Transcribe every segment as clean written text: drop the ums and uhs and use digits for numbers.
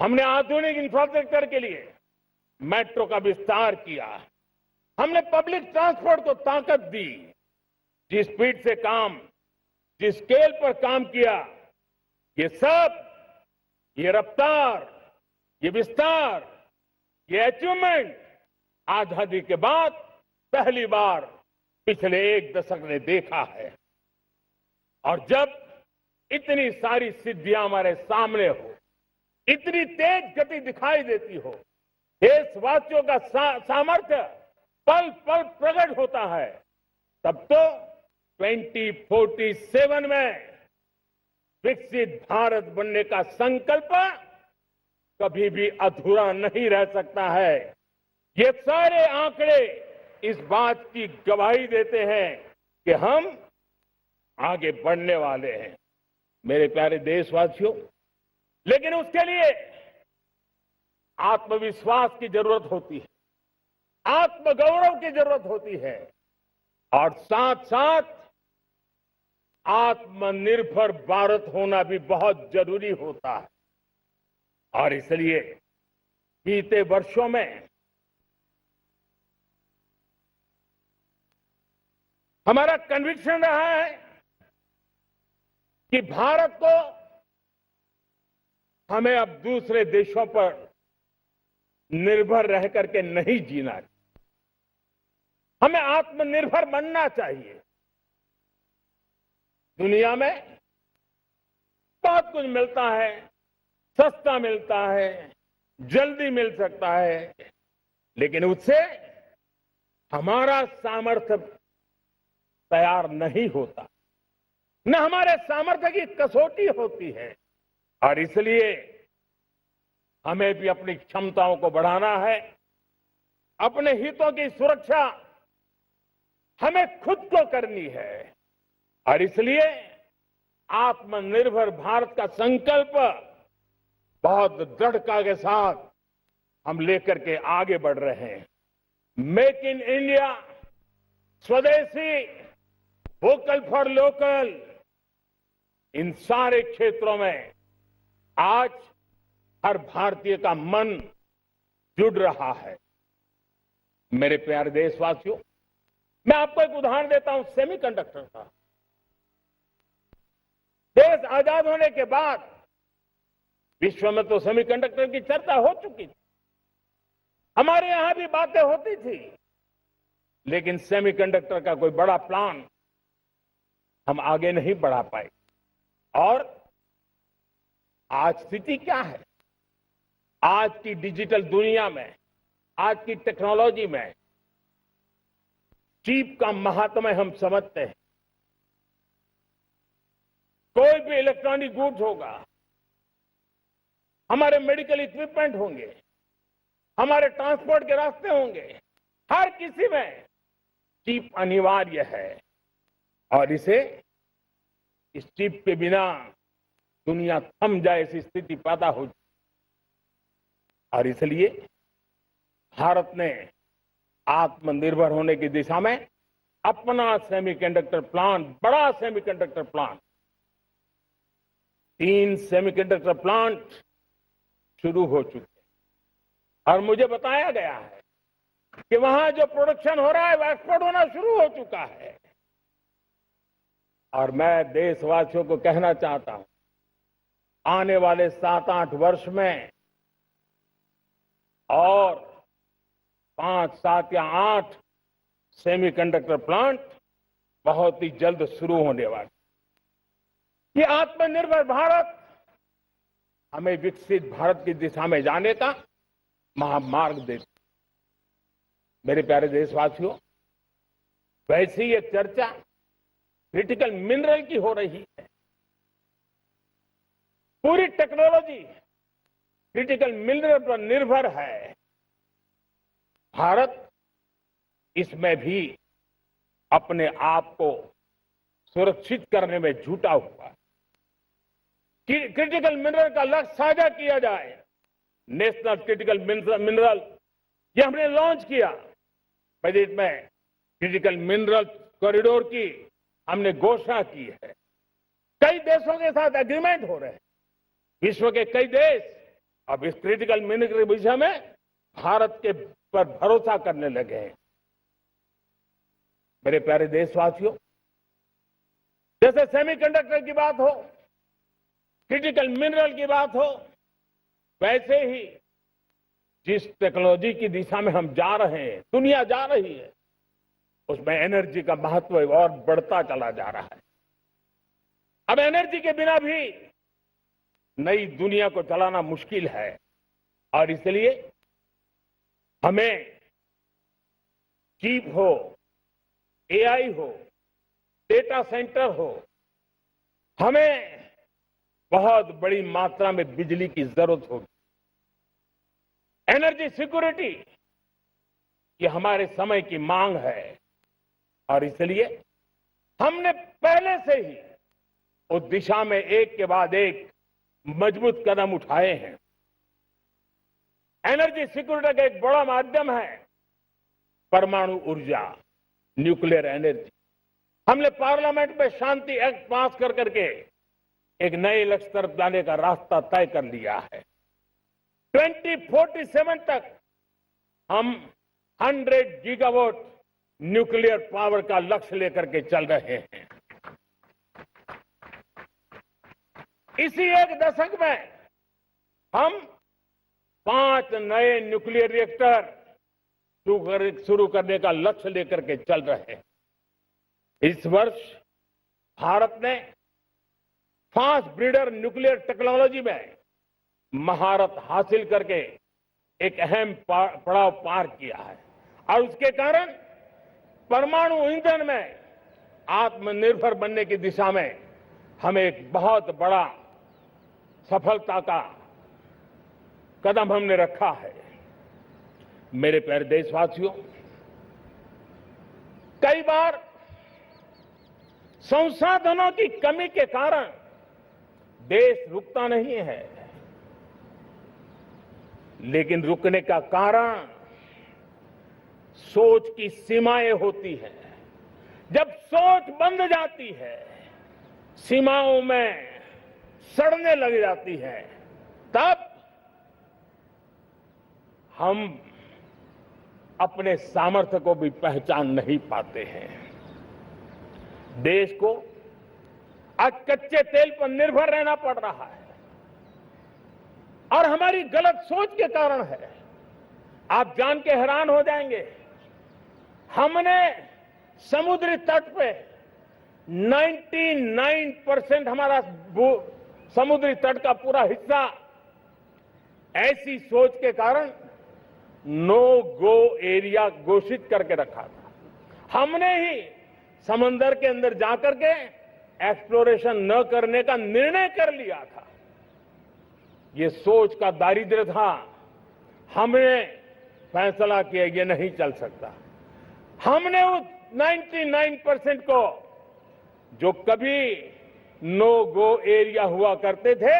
हमने आधुनिक इंफ्रास्ट्रक्चर के लिए मेट्रो का विस्तार किया। हमने पब्लिक ट्रांसपोर्ट को ताकत दी। जिस स्पीड से काम, जिस स्केल पर काम किया, ये सब, ये रफ्तार, ये विस्तार, ये अचीवमेंट आजादी के बाद पहली बार पिछले एक दशक ने देखा है। और जब इतनी सारी सिद्धियां हमारे सामने हो, इतनी तेज गति दिखाई देती हो, देशवासियों का सामर्थ्य पल पल प्रकट होता है, तब तो 2047 में विकसित भारत बनने का संकल्प कभी भी अधूरा नहीं रह सकता है। ये सारे आंकड़े इस बात की गवाही देते हैं कि हम आगे बढ़ने वाले हैं। मेरे प्यारे देशवासियों, लेकिन उसके लिए आत्मविश्वास की जरूरत होती है, आत्मगौरव की जरूरत होती है और साथ साथ आत्मनिर्भर भारत होना भी बहुत जरूरी होता है। और इसलिए बीते वर्षों में हमारा कन्विक्शन रहा है कि भारत को हमें अब दूसरे देशों पर निर्भर रह करके नहीं जीना चाहिए। हमें आत्मनिर्भर बनना चाहिए। दुनिया में बहुत कुछ मिलता है, सस्ता मिलता है, जल्दी मिल सकता है, लेकिन उससे हमारा सामर्थ्य तैयार नहीं होता, न हमारे सामर्थ्य की कसौटी होती है। और इसलिए हमें भी अपनी क्षमताओं को बढ़ाना है। अपने हितों की सुरक्षा हमें खुद को करनी है और इसलिए आत्मनिर्भर भारत का संकल्प बहुत दृढ़ता के साथ हम लेकर के आगे बढ़ रहे हैं। मेक इन इंडिया, स्वदेशी, वोकल फॉर लोकल, इन सारे क्षेत्रों में आज हर भारतीय का मन जुड़ रहा है। मेरे प्यारे देशवासियों, मैं आपको एक उदाहरण देता हूं सेमीकंडक्टर का। देश आजाद होने के बाद विश्व में तो सेमीकंडक्टर की चर्चा हो चुकी थी, हमारे यहां भी बातें होती थी, लेकिन सेमीकंडक्टर का कोई बड़ा प्लान हम आगे नहीं बढ़ा पाए। और आज स्थिति क्या है? आज की डिजिटल दुनिया में, आज की टेक्नोलॉजी में चिप का महात्म्य हम समझते हैं। कोई भी इलेक्ट्रॉनिक गुड्स होगा, हमारे मेडिकल इक्विपमेंट होंगे, हमारे ट्रांसपोर्ट के रास्ते होंगे, हर किसी में चिप अनिवार्य है। और इस चिप के बिना दुनिया थम जाए ऐसी स्थिति पैदा हो जाए। और इसलिए भारत ने आत्मनिर्भर होने की दिशा में अपना सेमीकंडक्टर प्लांट, बड़ा सेमीकंडक्टर प्लांट, 3 सेमीकंडक्टर प्लांट शुरू हो चुके हैं। और मुझे बताया गया है कि वहां जो प्रोडक्शन हो रहा है वो एक्सपोर्ट होना शुरू हो चुका है। और मैं देशवासियों को कहना चाहता हूं, आने वाले 7-8 वर्ष में और 5, 7 या 8 सेमीकंडक्टर प्लांट बहुत ही जल्द शुरू होने वाले। ये आत्मनिर्भर भारत हमें विकसित भारत की दिशा में जाने का महामार्ग देता। मेरे प्यारे देशवासियों, वैसे ही एक चर्चा क्रिटिकल मिनरल की हो रही है। पूरी टेक्नोलॉजी क्रिटिकल मिनरल पर निर्भर है। भारत इसमें भी अपने आप को सुरक्षित करने में जुटा हुआ है। क्रिटिकल मिनरल का लक्ष्य साझा किया जाए। नेशनल क्रिटिकल मिनरल ये हमने लॉन्च किया। बजट में क्रिटिकल मिनरल कॉरिडोर की हमने घोषणा की है। कई देशों के साथ एग्रीमेंट हो रहे हैं। विश्व के कई देश अब इस क्रिटिकल मिनरल के विषय में भारत के पर भरोसा करने लगे हैं। मेरे प्यारे देशवासियों, जैसे सेमीकंडक्टर की बात हो, क्रिटिकल मिनरल की बात हो, वैसे ही जिस टेक्नोलॉजी की दिशा में हम जा रहे हैं, दुनिया जा रही है, उसमें एनर्जी का महत्व और बढ़ता चला जा रहा है। अब एनर्जी के बिना भी नई दुनिया को चलाना मुश्किल है और इसलिए हमें चिप हो, एआई हो, डेटा सेंटर हो, हमें बहुत बड़ी मात्रा में बिजली की जरूरत होगी। एनर्जी सिक्योरिटी ये हमारे समय की मांग है और इसलिए हमने पहले से ही उस दिशा में एक के बाद एक मजबूत कदम उठाए हैं। एनर्जी सिक्योरिटी का एक बड़ा माध्यम है परमाणु ऊर्जा, न्यूक्लियर एनर्जी। हमने पार्लियामेंट में शांति एक्ट पास कर करके एक नए लक्ष्य तरफ जाने का रास्ता तय कर लिया है। 2047 तक हम 100 गीगावाट न्यूक्लियर पावर का लक्ष्य लेकर के चल रहे हैं। इसी एक दशक में हम 5 नए न्यूक्लियर रिएक्टर शुरू करने का लक्ष्य लेकर के चल रहे हैं। इस वर्ष भारत ने फास्ट ब्रीडर न्यूक्लियर टेक्नोलॉजी में महारत हासिल करके एक अहम पड़ाव पार किया है और उसके कारण परमाणु ईंधन में आत्मनिर्भर बनने की दिशा में हमें एक बहुत बड़ा सफलता का कदम हमने रखा है। मेरे प्यारे देशवासियों, कई बार संसाधनों की कमी के कारण देश रुकता नहीं है, लेकिन रुकने का कारण सोच की सीमाएं होती हैं। जब सोच बंध जाती है, सीमाओं में सड़ने लग जाती है, तब हम अपने सामर्थ्य को भी पहचान नहीं पाते हैं। देश को आज कच्चे तेल पर निर्भर रहना पड़ रहा है और हमारी गलत सोच के कारण है। आप जान के हैरान हो जाएंगे, हमने समुद्री तट पे 99% हमारा समुद्री तट का पूरा हिस्सा ऐसी सोच के कारण नो गो एरिया घोषित करके रखा था। हमने ही समंदर के अंदर जाकर के एक्सप्लोरेशन न करने का निर्णय कर लिया था। ये सोच का दारिद्र्य था। हमने फैसला किया ये नहीं चल सकता। हमने उस 99% को जो कभी नो गो एरिया हुआ करते थे,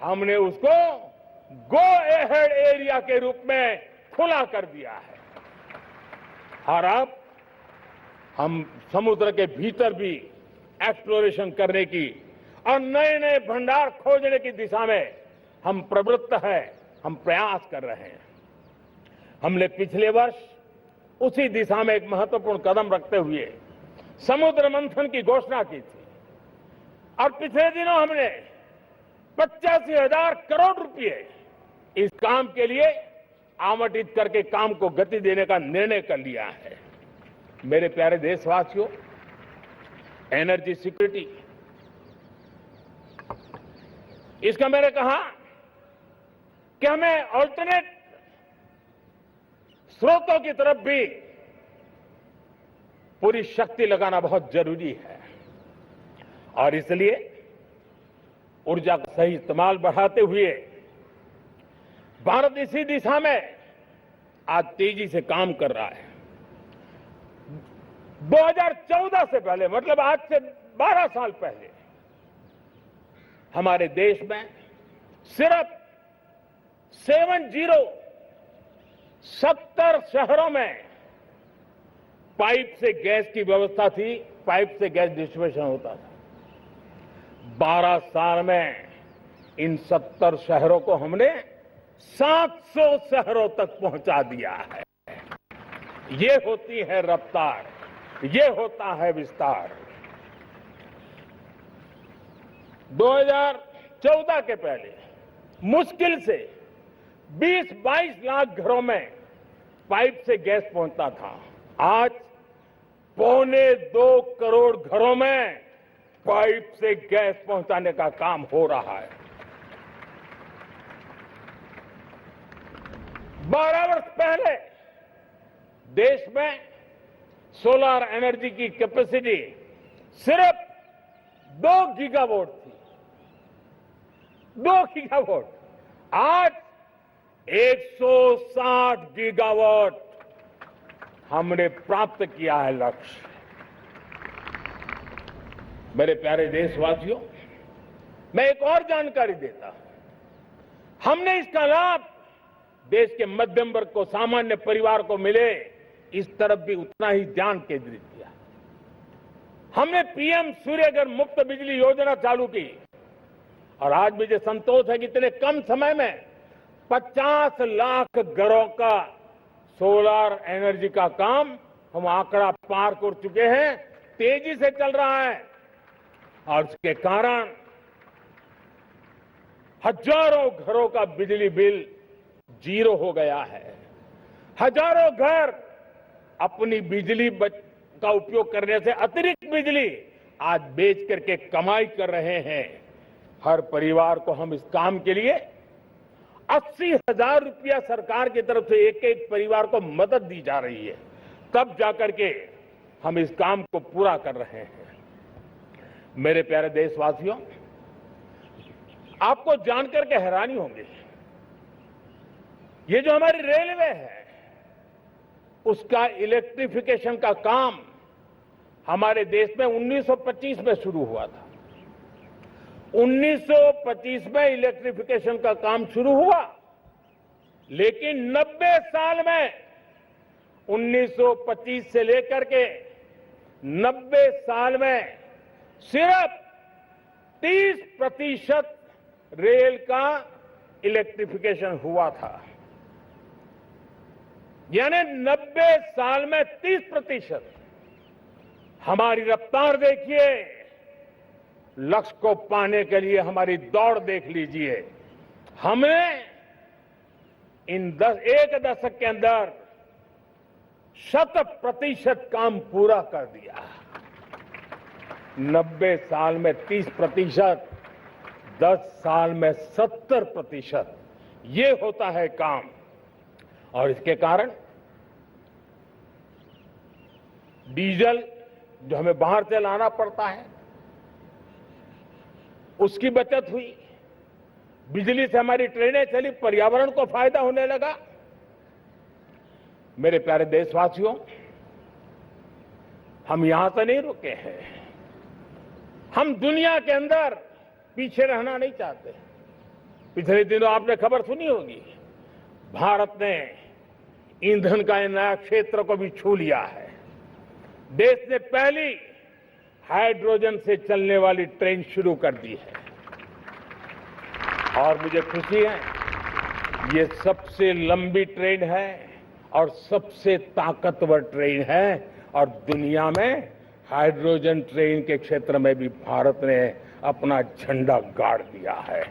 हमने उसको गो एहेड एरिया के रूप में खुला कर दिया है और अब हम समुद्र के भीतर भी एक्सप्लोरेशन करने की और नए नए भंडार खोजने की दिशा में हम प्रवृत्त है, हम प्रयास कर रहे हैं। हमने पिछले वर्ष उसी दिशा में एक महत्वपूर्ण कदम रखते हुए समुद्र मंथन की घोषणा की थी और पिछले दिनों हमने 85,000 करोड़ रुपए इस काम के लिए आवंटित करके काम को गति देने का निर्णय कर लिया है। मेरे प्यारे देशवासियों, एनर्जी सिक्योरिटी, इसका मैंने कहा कि हमें ऑल्टरनेट स्रोतों की तरफ भी पूरी शक्ति लगाना बहुत जरूरी है और इसलिए ऊर्जा का सही इस्तेमाल बढ़ाते हुए भारत इसी दिशा में आज तेजी से काम कर रहा है। 2014 से पहले, मतलब आज से 12 साल पहले, हमारे देश में सिर्फ 70 शहरों में पाइप से गैस की व्यवस्था थी, पाइप से गैस डिस्ट्रीब्यूशन होता था। 12 साल में इन 70 शहरों को हमने 700 शहरों तक पहुंचा दिया है। ये होती है रफ्तार, ये होता है विस्तार। 2014 के पहले मुश्किल से 20-22 लाख घरों में पाइप से गैस पहुंचता था। आज 1.25 करोड़ घरों में पाइप से गैस पहुंचाने का काम हो रहा है। 12 वर्ष पहले देश में सोलर एनर्जी की कैपेसिटी सिर्फ 2 गीगावाट थी। 2 गीगावाट, आज 160 गीगावाट हमने प्राप्त किया है लक्ष्य। मेरे प्यारे देशवासियों, मैं एक और जानकारी देता हूं। हमने इसका लाभ देश के मध्यम वर्ग को, सामान्य परिवार को मिले, इस तरफ भी उतना ही ध्यान केंद्रित किया। हमने पीएम सूर्यघर मुफ्त बिजली योजना चालू की और आज मुझे संतोष है कि इतने कम समय में 50 लाख घरों का सोलर एनर्जी का काम हम आंकड़ा पार कर चुके हैं। तेजी से चल रहा है और इसके कारण हजारों घरों का बिजली बिल 0 हो गया है। हजारों घर अपनी बिजली का उपयोग करने से अतिरिक्त बिजली आज बेच करके कमाई कर रहे हैं। हर परिवार को हम इस काम के लिए 80,000 रुपया सरकार की तरफ से एक एक परिवार को मदद दी जा रही है। तब जाकर के हम इस काम को पूरा कर रहे हैं। मेरे प्यारे देशवासियों, आपको जानकर के हैरानी होगी, ये जो हमारी रेलवे है उसका इलेक्ट्रिफिकेशन का काम हमारे देश में 1925 में शुरू हुआ था। 1925 में इलेक्ट्रिफिकेशन का काम शुरू हुआ, लेकिन 90 साल में 1925 से लेकर के 90 साल में सिर्फ 30% रेल का इलेक्ट्रिफिकेशन हुआ था। यानी 90 साल में 30%। हमारी रफ्तार देखिए, लक्ष्य को पाने के लिए हमारी दौड़ देख लीजिए। हमने एक दशक के अंदर 100% काम पूरा कर दिया। 90 साल में 30%, 10 साल में 70%, ये होता है काम। और इसके कारण डीजल जो हमें बाहर से लाना पड़ता है उसकी बचत हुई। बिजली से हमारी ट्रेनें चली, पर्यावरण को फायदा होने लगा। मेरे प्यारे देशवासियों, हम यहां से नहीं रुके हैं। हम दुनिया के अंदर पीछे रहना नहीं चाहते। पिछले दिनों आपने खबर सुनी होगी, भारत ने ईंधन का नया क्षेत्र को भी छू लिया है। देश ने पहली हाइड्रोजन से चलने वाली ट्रेन शुरू कर दी है और मुझे खुशी है, ये सबसे लंबी ट्रेन है और सबसे ताकतवर ट्रेन है और दुनिया में हाइड्रोजन ट्रेन के क्षेत्र में भी भारत ने अपना झंडा गाड़ दिया है।